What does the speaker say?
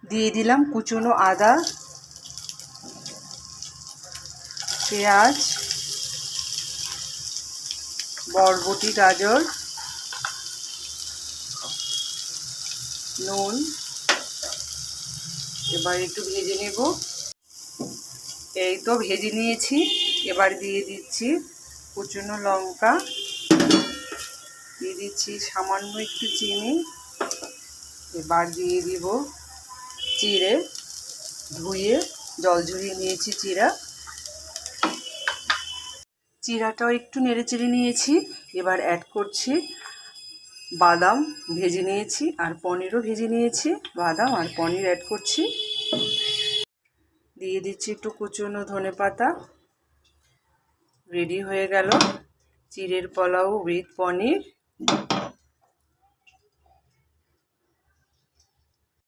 দিয়ে দিলাম কুচনো আদা, পেঁয়াজ, বরবটি, গাজর, নুন। এবার একটু ভেজে নেব। এই তো ভেজে নিয়েছি। এবার দিয়ে দিচ্ছি কুচনো লঙ্কা, দিয়ে দিচ্ছি সামান্য একটু চিনি। এবার দিয়ে দিব চিড়ে, ধুয়ে জল ঝরিয়ে নিয়েছি চিড়াটাও একটু নেড়ে চেড়ে নিয়েছি। এবার অ্যাড করছি বাদাম, ভেজে নিয়েছি, আর পনিরও ভেজে নিয়েছি। বাদাম আর পনির অ্যাড করছি। দিয়ে দিচ্ছি একটু কুচনো ধনেপাতা। রেডি হয়ে গেল চিড়ের পোলাও উইথ পনির।